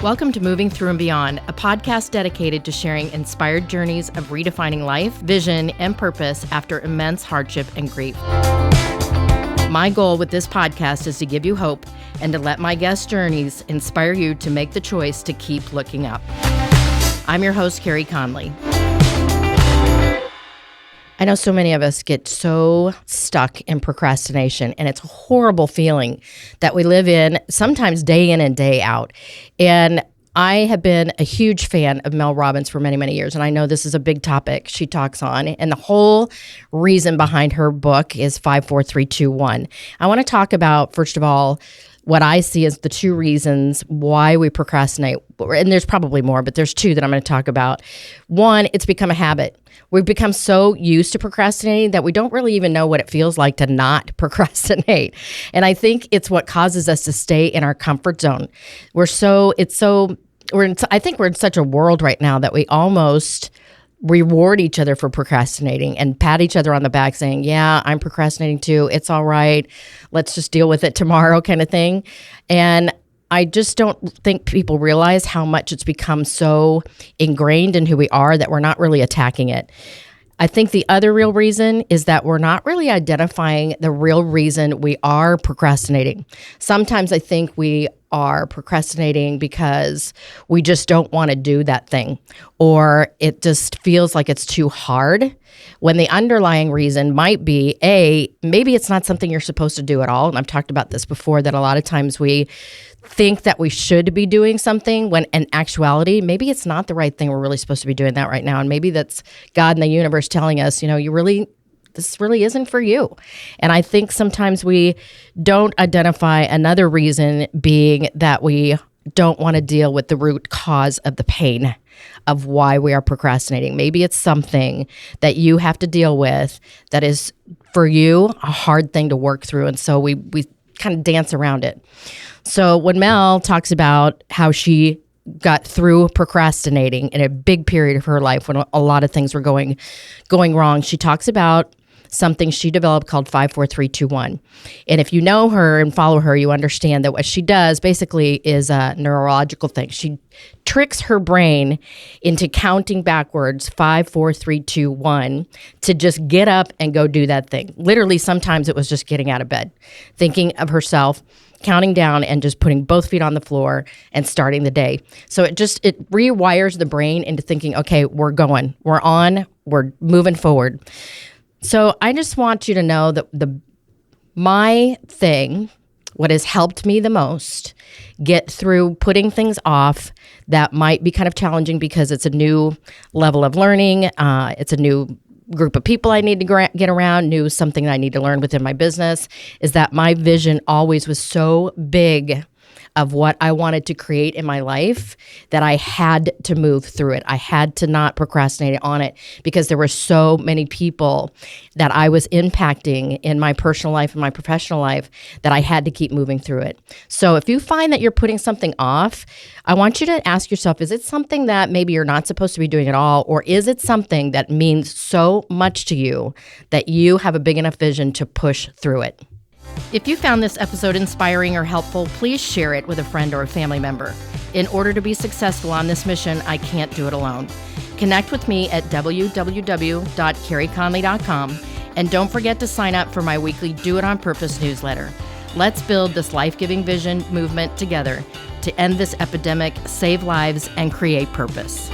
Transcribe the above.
Welcome to Moving Through and Beyond, a podcast dedicated to sharing inspired journeys of redefining life, vision, and purpose after immense hardship and grief. My goal with this podcast is to give you hope and to let my guest journeys inspire you to make the choice to keep looking up. I'm your host, Carey Conley. I know so many of us get so stuck in procrastination, and it's a horrible feeling that we live in, sometimes day in and day out. And I have been a huge fan of Mel Robbins for many, many years, and I know this is a big topic she talks on. And the whole reason behind her book is 5, 4, 3, 2, 1. I want to talk about, first of all, what I see as the two reasons why we procrastinate. And there's probably more, but there's two that I'm going to talk about. One, it's become a habit. We've become so used to procrastinating that we don't really even know what it feels like to not procrastinate. And I think it's what causes us to stay in our comfort zone. I think we're in such a world right now that we almost reward each other for procrastinating and pat each other on the back saying, yeah, I'm procrastinating too. It's all right. Let's just deal with it tomorrow kind of thing. And I just don't think people realize how much it's become so ingrained in who we are that we're not really attacking it. I think the other real reason is that we're not really identifying the real reason we are procrastinating. Sometimes I think we are procrastinating because we just don't want to do that thing, or it just feels like it's too hard, when the underlying reason might be, maybe it's not something you're supposed to do at all. And I've talked about this before, that a lot of times we think that we should be doing something when in actuality, maybe it's not the right thing. We're really supposed to be doing that right now. And maybe that's God and the universe telling us, this really isn't for you. And I think sometimes we don't identify another reason being that we don't want to deal with the root cause of the pain of why we are procrastinating. Maybe it's something that you have to deal with that is, for you, a hard thing to work through. And so we kind of dance around it. So when Mel talks about how she got through procrastinating in a big period of her life when a lot of things were going wrong, she talks about something she developed called 5, 4, 3, 2, 1. And if you know her and follow her, you understand that what she does basically is a neurological thing. She tricks her brain into counting backwards 5, 4, 3, 2, 1 to just get up and go do that thing. Literally, sometimes it was just getting out of bed, thinking of herself, counting down and just putting both feet on the floor and starting the day. So it rewires the brain into thinking, okay, we're going, we're on, we're moving forward. So I just want you to know that my thing, what has helped me the most get through putting things off that might be kind of challenging because it's a new level of learning, it's a new group of people I need to get around, something that I need to learn within my business, is that my vision always was so big of what I wanted to create in my life that I had to move through it. I had to not procrastinate on it because there were so many people that I was impacting in my personal life and my professional life that I had to keep moving through it. So if you find that you're putting something off, I want you to ask yourself, is it something that maybe you're not supposed to be doing at all? Or is it something that means so much to you that you have a big enough vision to push through it? If you found this episode inspiring or helpful, please share it with a friend or a family member. In order to be successful on this mission, I can't do it alone. Connect with me at www.careyconley.com, and don't forget to sign up for my weekly Do It On Purpose newsletter. Let's build this life-giving vision movement together to end this epidemic, save lives, and create purpose.